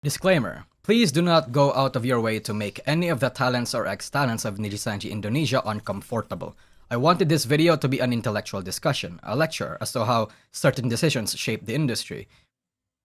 Disclaimer: please do not go out of your way to make any of the talents or ex-talents of Nijisanji Indonesia uncomfortable. I wanted this video to be an intellectual discussion, a lecture as to how certain decisions shape the industry.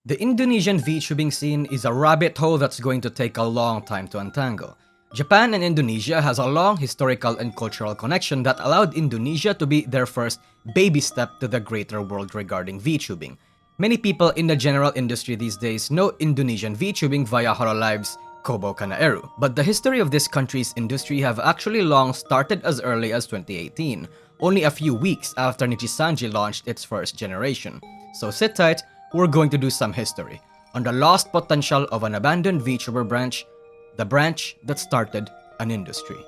The Indonesian VTubing scene is a rabbit hole that's going to take a long time to untangle. Japan and Indonesia has a long historical and cultural connection that allowed Indonesia to be their first baby step to the greater world regarding VTubing. Many people in the general industry these days know Indonesian VTubing via Hololive's Kobo Kanaeru, but the history of this country's industry have actually long started as early as 2018, only a few weeks after Nijisanji launched its first generation. So sit tight, we're going to do some history on the lost potential of an abandoned VTuber branch, the branch that started an industry.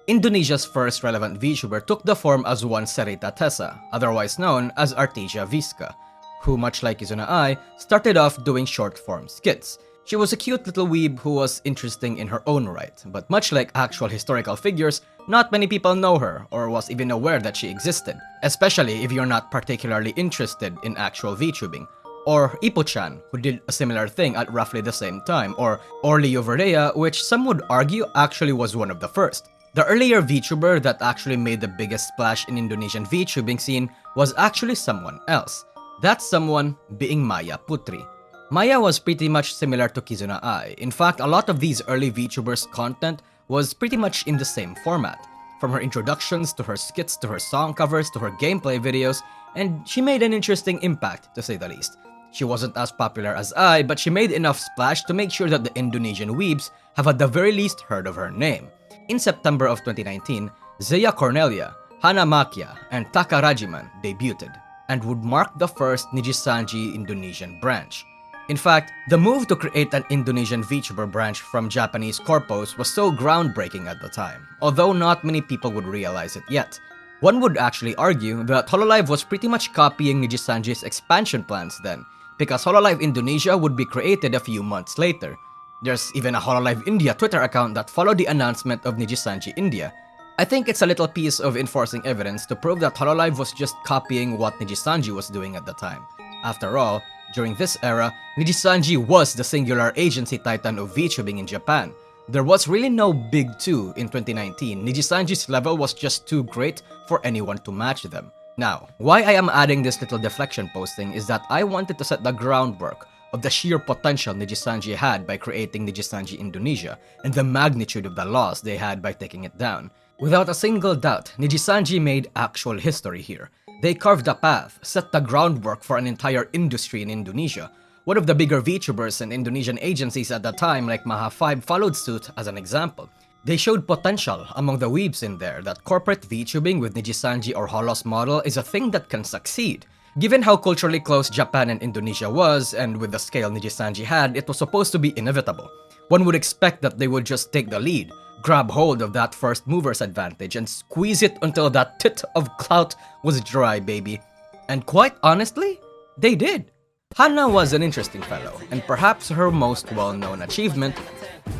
Indonesia's first relevant VTuber took the form as one Serita Tessa, otherwise known as Artesia Visca, who, much like Izuna Ai, started off doing short-form skits. She was a cute little weeb who was interesting in her own right, but much like actual historical figures, not many people know her or was even aware that she existed, especially if you're not particularly interested in actual VTubing. Or Ipo-chan, who did a similar thing at roughly the same time, or Leo Verdea, which some would argue actually was one of the first. The earlier VTuber that actually made the biggest splash in Indonesian VTubing scene was actually someone else. That someone being Maya Putri. Maya was pretty much similar to Kizuna Ai. In fact, a lot of these early VTubers' content was pretty much in the same format. From her introductions, to her skits, to her song covers, to her gameplay videos, and she made an interesting impact, to say the least. She wasn't as popular as Ai, but she made enough splash to make sure that the Indonesian weebs have at the very least heard of her name. In September of 2019, Zeya Cornelia, Hana Macchia, and Taka Rajiman debuted, and would mark the first Nijisanji Indonesian branch. In fact, the move to create an Indonesian VTuber branch from Japanese corpos was so groundbreaking at the time, although not many people would realize it yet. One would actually argue that Hololive was pretty much copying Nijisanji's expansion plans then, because Hololive Indonesia would be created a few months later. There's even a Hololive India Twitter account that followed the announcement of Nijisanji India. I think it's a little piece of enforcing evidence to prove that Hololive was just copying what Nijisanji was doing at the time. After all, during this era, Nijisanji was the singular agency titan of VTubing in Japan. There was really no big two in 2019. Nijisanji's level was just too great for anyone to match them. Now, why I am adding this little deflection posting is that I wanted to set the groundwork of the sheer potential Nijisanji had by creating Nijisanji Indonesia and the magnitude of the loss they had by taking it down. Without a single doubt, Nijisanji made actual history here. They carved a path, set the groundwork for an entire industry in Indonesia. One of the bigger VTubers and Indonesian agencies at the time, like Maha 5, followed suit as an example. They showed potential among the weebs in there that corporate VTubing with Nijisanji or Holos model is a thing that can succeed. Given how culturally close Japan and Indonesia was, and with the scale Nijisanji had, it was supposed to be inevitable. One would expect that they would just take the lead, grab hold of that first mover's advantage, and squeeze it until that tit of clout was dry, baby. And quite honestly, they did. Hana was an interesting fellow, and perhaps her most well-known achievement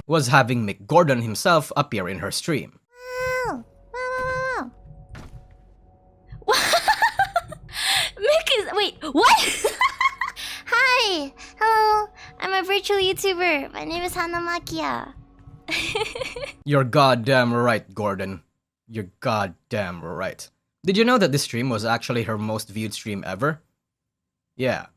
was having Mick Gordon himself appear in her stream. Wow! Wow! Wow! Mick is... Wait, what? Hi! Hello! I'm a virtual YouTuber. My name is Hana Macchia. You're goddamn right, Gordon. You're goddamn right. Did you know that this stream was actually her most viewed stream ever? Yeah.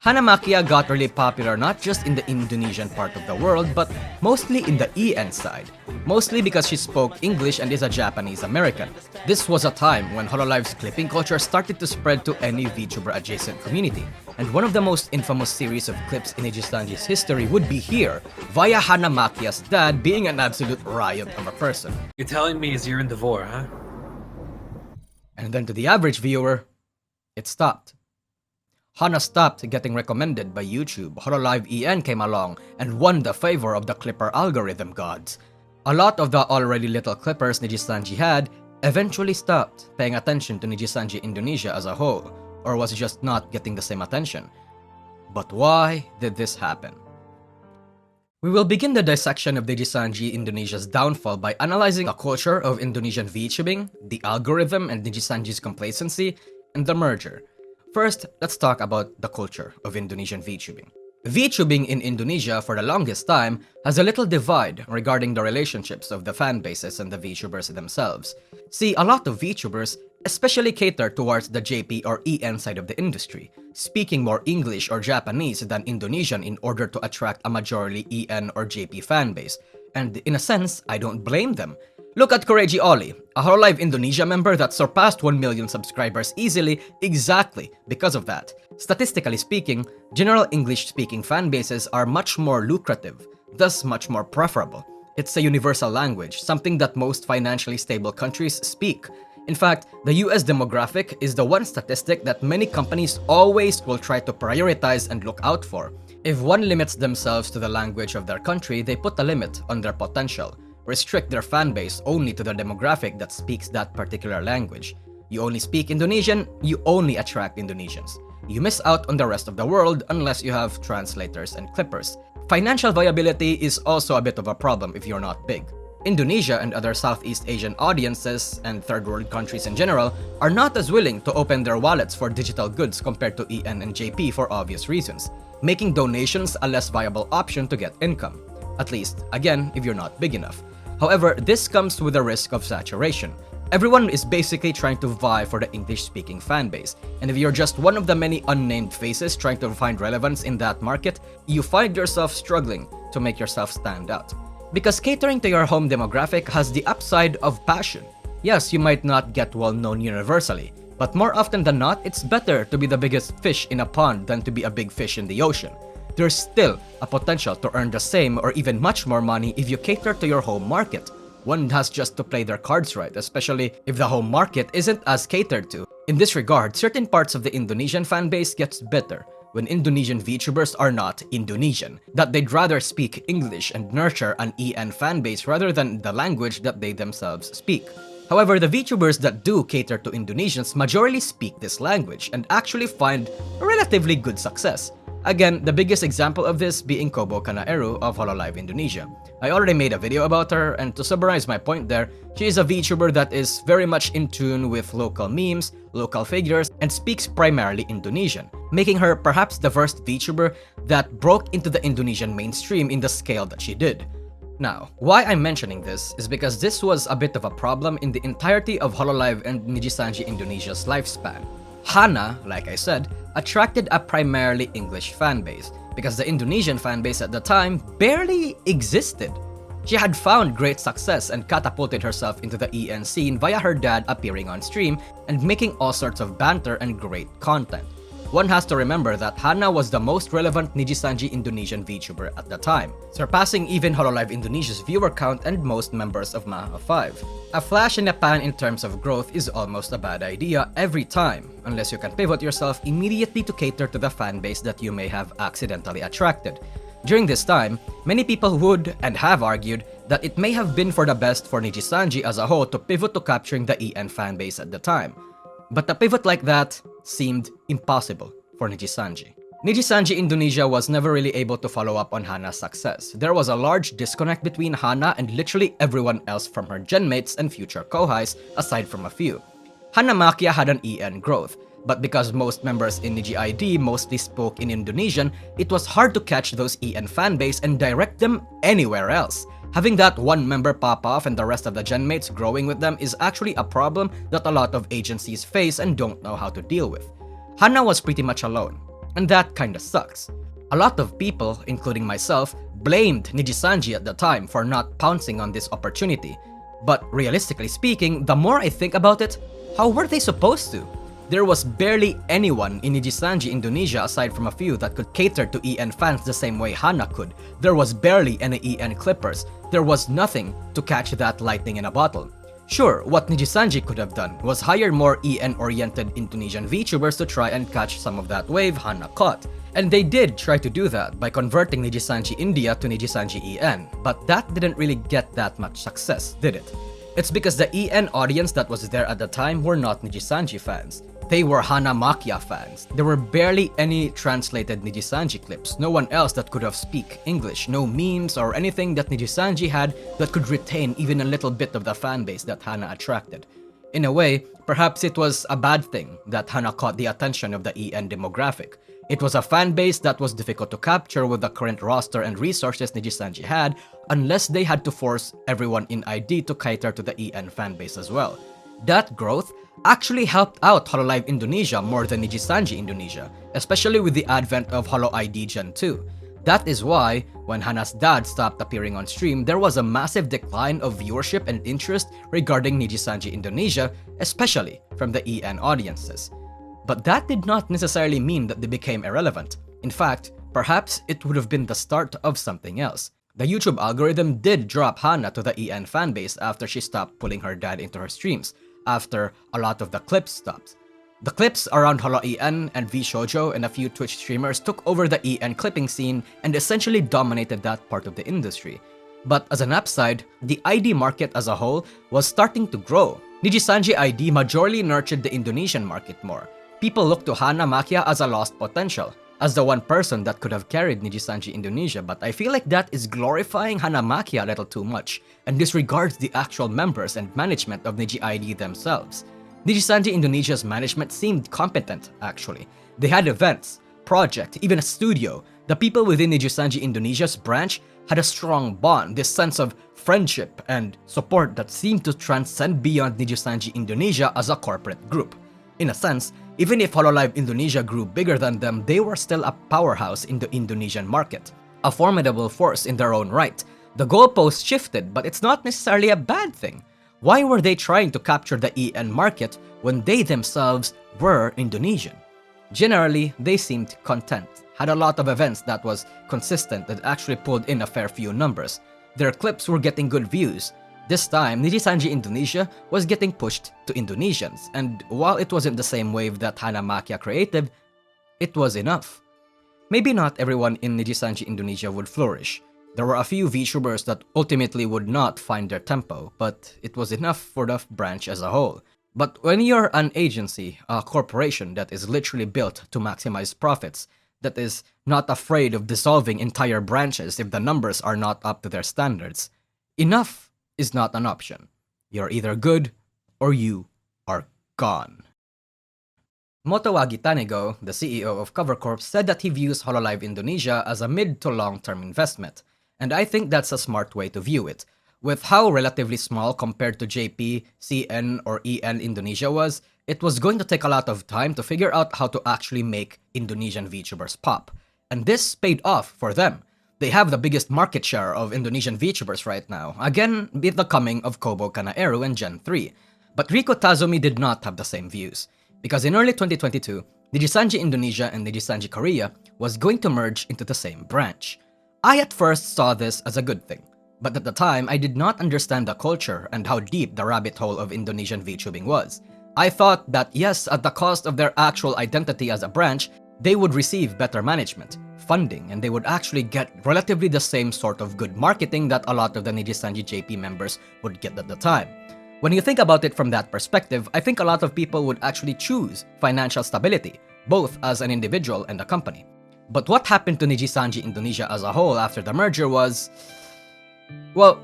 Hana Macchia got really popular not just in the Indonesian part of the world, but mostly in the EN side. Mostly because she spoke English and is a Japanese American. This was a time when Hololive's clipping culture started to spread to any VTuber adjacent community, and one of the most infamous series of clips in Nijisanji's history would be here, via Hana Macchia's dad being an absolute riot of a person. You're telling me is you're in the vor, huh? And then to the average viewer, it stopped. Hana stopped getting recommended by YouTube. Hololive EN came along and won the favor of the clipper algorithm gods. A lot of the already little clippers Nijisanji had eventually stopped paying attention to Nijisanji Indonesia as a whole, or was just not getting the same attention. But why did this happen? We will begin the dissection of Nijisanji Indonesia's downfall by analyzing the culture of Indonesian VTubing, the algorithm and Nijisanji's complacency, and the merger. First, let's talk about the culture of Indonesian VTubing. VTubing in Indonesia for the longest time has a little divide regarding the relationships of the fan bases and the VTubers themselves. See, a lot of VTubers especially cater towards the JP or EN side of the industry, speaking more English or Japanese than Indonesian in order to attract a majority EN or JP fan base. And in a sense, I don't blame them. Look at Koreji Oli, a Hololive Indonesia member that surpassed 1 million subscribers easily exactly because of that. Statistically speaking, general English-speaking fan bases are much more lucrative, thus much more preferable. It's a universal language, something that most financially stable countries speak. In fact, the US demographic is the one statistic that many companies always will try to prioritize and look out for. If one limits themselves to the language of their country, they put a limit on their potential. Restrict their fan base only to the demographic that speaks that particular language. You only speak Indonesian, you only attract Indonesians. You miss out on the rest of the world unless you have translators and clippers. Financial viability is also a bit of a problem if you're not big. Indonesia and other Southeast Asian audiences, and third world countries in general, are not as willing to open their wallets for digital goods compared to EN and JP for obvious reasons, making donations a less viable option to get income. At least, again, if you're not big enough. However, this comes with a risk of saturation. Everyone is basically trying to vie for the English-speaking fan base, and if you're just one of the many unnamed faces trying to find relevance in that market, you find yourself struggling to make yourself stand out. Because catering to your home demographic has the upside of passion. Yes, you might not get well known universally, but more often than not, it's better to be the biggest fish in a pond than to be a big fish in the ocean. There's still a potential to earn the same or even much more money if you cater to your home market. One has just to play their cards right, especially if the home market isn't as catered to. In this regard, certain parts of the Indonesian fan base gets better when Indonesian VTubers are not Indonesian, that they'd rather speak English and nurture an EN fan base rather than the language that they themselves speak. However, the VTubers that do cater to Indonesians majorly speak this language and actually find relatively good success. Again, the biggest example of this being Kobo Kanaeru of Hololive Indonesia. I already made a video about her, and to summarize my point there, she is a VTuber that is very much in tune with local memes, local figures, and speaks primarily Indonesian, making her perhaps the first VTuber that broke into the Indonesian mainstream in the scale that she did. Now, why I'm mentioning this is because this was a bit of a problem in the entirety of Hololive and Nijisanji Indonesia's lifespan. Hana, like I said, attracted a primarily English fan base because the Indonesian fan base at the time barely existed. She had found great success and catapulted herself into the EN scene via her dad appearing on stream and making all sorts of banter and great content. One has to remember that Hana was the most relevant Nijisanji Indonesian VTuber at the time, surpassing even Hololive Indonesia's viewer count and most members of Maha 5. A flash in the pan in terms of growth is almost a bad idea every time, unless you can pivot yourself immediately to cater to the fan base that you may have accidentally attracted. During this time, many people would and have argued that it may have been for the best for Nijisanji as a whole to pivot to capturing the EN fan base at the time. But a pivot like that seemed impossible for Nijisanji. Nijisanji Indonesia was never really able to follow up on Hana's success. There was a large disconnect between Hana and literally everyone else from her genmates and future kohais, aside from a few. Hana Macchia had an EN growth, but because most members in Niji ID mostly spoke in Indonesian, it was hard to catch those EN fanbase and direct them anywhere else. Having that one member pop off and the rest of the genmates growing with them is actually a problem that a lot of agencies face and don't know how to deal with. Hana was pretty much alone, and that kinda sucks. A lot of people, including myself, blamed Nijisanji at the time for not pouncing on this opportunity. But realistically speaking, the more I think about it, how were they supposed to? There was barely anyone in Nijisanji Indonesia aside from a few that could cater to EN fans the same way Hana could. There was barely any EN clippers. There was nothing to catch that lightning in a bottle. Sure, what Nijisanji could have done was hire more EN-oriented Indonesian VTubers to try and catch some of that wave Hana caught. And they did try to do that by converting Nijisanji India to Nijisanji EN, but that didn't really get that much success, did it? It's because the EN audience that was there at the time were not Nijisanji fans. They were Hana Macchia fans. There were barely any translated Nijisanji clips, no one else that could have speak English, no memes or anything that Nijisanji had that could retain even a little bit of the fanbase that Hana attracted. In a way, perhaps it was a bad thing that Hana caught the attention of the EN demographic. It was a fan base that was difficult to capture with the current roster and resources Nijisanji had, unless they had to force everyone in ID to cater to the EN fan base as well. That growth actually helped out Hololive Indonesia more than Nijisanji Indonesia, especially with the advent of Holo ID Gen 2. That is why, when Hana's dad stopped appearing on stream, there was a massive decline of viewership and interest regarding Nijisanji Indonesia, especially from the EN audiences. But that did not necessarily mean that they became irrelevant. In fact, perhaps it would have been the start of something else. The YouTube algorithm did drop Hana to the EN fanbase after she stopped pulling her dad into her streams, after a lot of the clips stopped. The clips around Holo EN and VShojo and a few Twitch streamers took over the EN clipping scene and essentially dominated that part of the industry. But as an upside, the ID market as a whole was starting to grow. Nijisanji ID majorly nurtured the Indonesian market more. People looked to Hana Macchia as a lost potential, as the one person that could have carried Nijisanji Indonesia, but I feel like that is glorifying Hana Macchia a little too much and disregards the actual members and management of Niji ID themselves. Nijisanji Indonesia's management seemed competent, actually. They had events, project, even a studio. The people within Nijisanji Indonesia's branch had a strong bond, this sense of friendship and support that seemed to transcend beyond Nijisanji Indonesia as a corporate group. In a sense, even if Hololive Indonesia grew bigger than them, they were still a powerhouse in the Indonesian market, a formidable force in their own right. The goalposts shifted, but it's not necessarily a bad thing. Why were they trying to capture the EN market when they themselves were Indonesian? Generally, they seemed content, had a lot of events that was consistent and actually pulled in a fair few numbers. Their clips were getting good views. This time, Nijisanji Indonesia was getting pushed to Indonesians, and while it wasn't the same wave that Hana Macchia created, it was enough. Maybe not everyone in Nijisanji Indonesia would flourish. There were a few VTubers that ultimately would not find their tempo, but it was enough for the branch as a whole. But when you're an agency, a corporation that is literally built to maximize profits, that is not afraid of dissolving entire branches if the numbers are not up to their standards, enough is not an option. You're either good or you are gone. Motowagi Tanego, the CEO of Cover Corp, said that he views Hololive Indonesia as a mid to long-term investment, and I think that's a smart way to view it. With how relatively small compared to JP, CN, or EN Indonesia was, it was going to take a lot of time to figure out how to actually make Indonesian VTubers pop. And this paid off for them. They have the biggest market share of Indonesian VTubers right now, again with the coming of Kobo Kanaeru and Gen 3. But Rico Tazumi did not have the same views, because in early 2022, Nijisanji Indonesia and Nijisanji Korea was going to merge into the same branch. I at first saw this as a good thing, but at the time I did not understand the culture and how deep the rabbit hole of Indonesian VTubing was. I thought that yes, at the cost of their actual identity as a branch, they would receive better management, funding, and they would actually get relatively the same sort of good marketing that a lot of the Nijisanji JP members would get at the time. When you think about it from that perspective, I think a lot of people would actually choose financial stability, both as an individual and a company. But what happened to Nijisanji Indonesia as a whole after the merger was, well,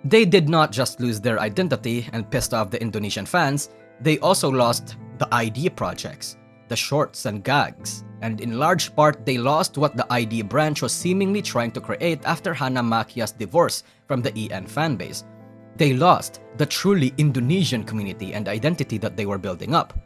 they did not just lose their identity and pissed off the Indonesian fans, they also lost the ID projects, the shorts and gags, and in large part they lost what the ID branch was seemingly trying to create after Hana Macchia's divorce from the EN fanbase. They lost the truly Indonesian community and identity that they were building up.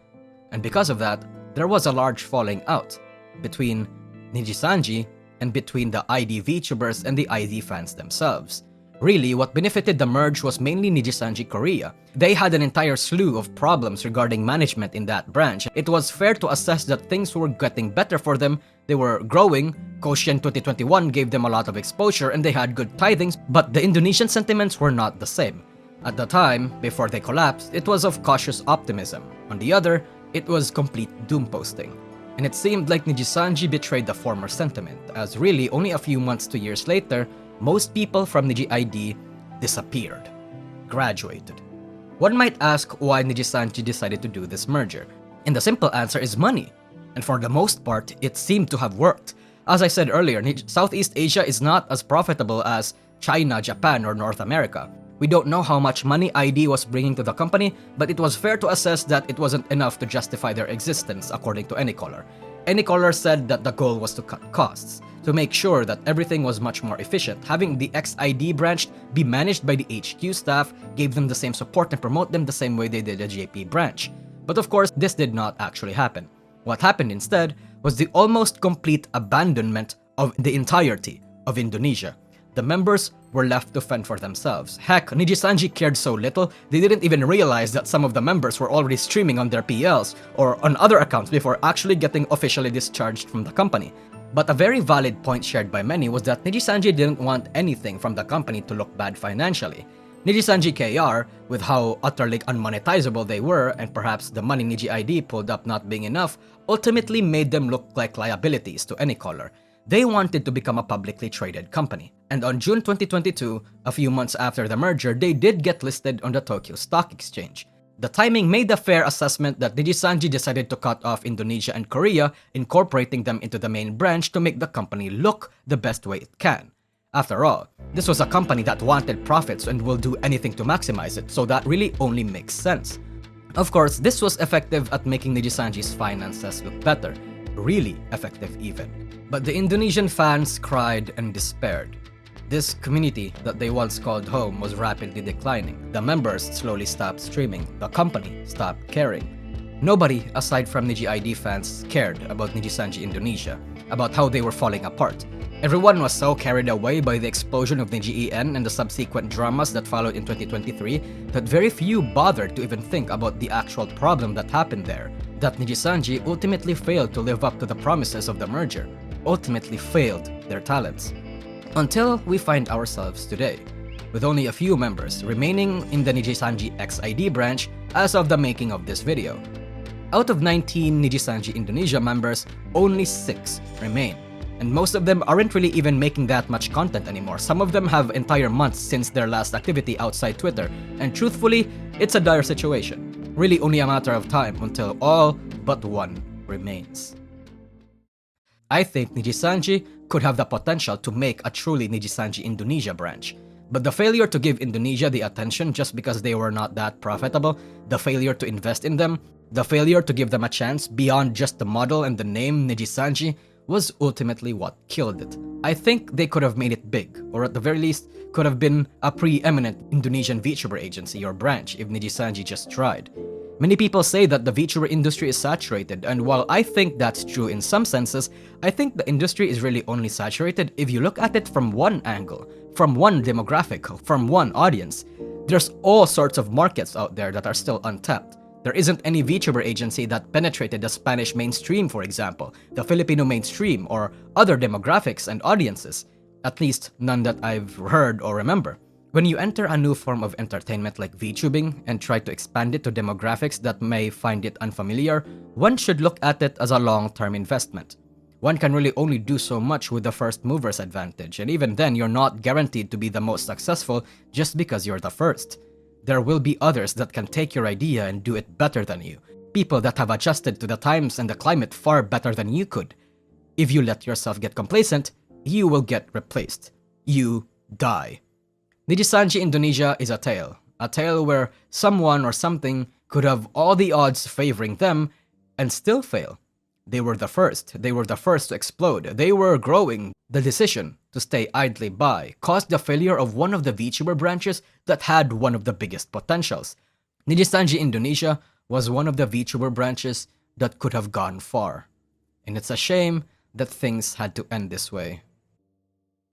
And because of that, there was a large falling out between Nijisanji and between the ID VTubers and the ID fans themselves. Really, what benefited the merge was mainly Nijisanji Korea. They had an entire slew of problems regarding management in that branch. It was fair to assess that things were getting better for them. They were growing, Koshien 2021 gave them a lot of exposure, and they had good tithings, but the Indonesian sentiments were not the same. At the time, before they collapsed, it was of cautious optimism. On the other, it was complete doom posting. And it seemed like Nijisanji betrayed the former sentiment, as really only a few months to years later, most people from Niji ID disappeared, graduated. One might ask why Nijisanji decided to do this merger, and the simple answer is money. And for the most part, it seemed to have worked. As I said earlier, Southeast Asia is not as profitable as China, Japan, or North America. We don't know how much money ID was bringing to the company, but it was fair to assess that it wasn't enough to justify their existence according to any caller. Anycaller said that the goal was to cut costs, to make sure that everything was much more efficient. Having the XID branch be managed by the HQ staff gave them the same support and promote them the same way they did the JP branch. But of course, this did not actually happen. What happened instead was the almost complete abandonment of the entirety of Indonesia. The members were left to fend for themselves. Heck, Nijisanji cared so little, they didn't even realize that some of the members were already streaming on their PLs or on other accounts before actually getting officially discharged from the company. But a very valid point shared by many was that Nijisanji didn't want anything from the company to look bad financially. Nijisanji KR, with how utterly unmonetizable they were and perhaps the money Niji ID pulled up not being enough, ultimately made them look like liabilities to Anycaller. They wanted to become a publicly traded company. And on June 2022, a few months after the merger, they did get listed on the Tokyo Stock Exchange. The timing made a fair assessment that Nijisanji decided to cut off Indonesia and Korea, incorporating them into the main branch to make the company look the best way it can. After all, this was a company that wanted profits and will do anything to maximize it, so that really only makes sense. Of course, this was effective at making Nijisanji's finances look better, really effective even. But the Indonesian fans cried and despaired. This community that they once called home was rapidly declining. The members slowly stopped streaming. The company stopped caring. Nobody, aside from Niji ID fans, cared about Nijisanji Indonesia, about how they were falling apart. Everyone was so carried away by the explosion of Niji EN and the subsequent dramas that followed in 2023 that very few bothered to even think about the actual problem that happened there. That Nijisanji ultimately failed to live up to the promises of the merger, ultimately failed their talents. Until we find ourselves today, with only a few members remaining in the Nijisanji XID branch as of the making of this video. Out of 19 Nijisanji Indonesia members, only 6 remain. And most of them aren't really even making that much content anymore. Some of them have entire months since their last activity outside Twitter, and truthfully, it's a dire situation. Really only a matter of time until all but one remains. I think Nijisanji could have the potential to make a truly Nijisanji Indonesia branch. But the failure to give Indonesia the attention just because they were not that profitable, the failure to invest in them, the failure to give them a chance beyond just the model and the name Nijisanji was ultimately what killed it. I think they could have made it big, or at the very least, could have been a preeminent Indonesian VTuber agency or branch if Nijisanji just tried. Many people say that the VTuber industry is saturated, and while I think that's true in some senses, I think the industry is really only saturated if you look at it from one angle, from one demographic, from one audience. There's all sorts of markets out there that are still untapped. There isn't any VTuber agency that penetrated the Spanish mainstream, for example, the Filipino mainstream, or other demographics and audiences. At least none that I've heard or remember. When you enter a new form of entertainment like VTubing and try to expand it to demographics that may find it unfamiliar, one should look at it as a long-term investment. One can really only do so much with the first mover's advantage, and even then you're not guaranteed to be the most successful just because you're the first. There will be others that can take your idea and do it better than you. People that have adjusted to the times and the climate far better than you could. If you let yourself get complacent, you will get replaced. You die. Nijisanji Indonesia is a tale where someone or something could have all the odds favoring them and still fail. They were the first to explode, they were growing. The decision to stay idly by caused the failure of one of the VTuber branches that had one of the biggest potentials. Nijisanji Indonesia was one of the VTuber branches that could have gone far. And it's a shame that things had to end this way.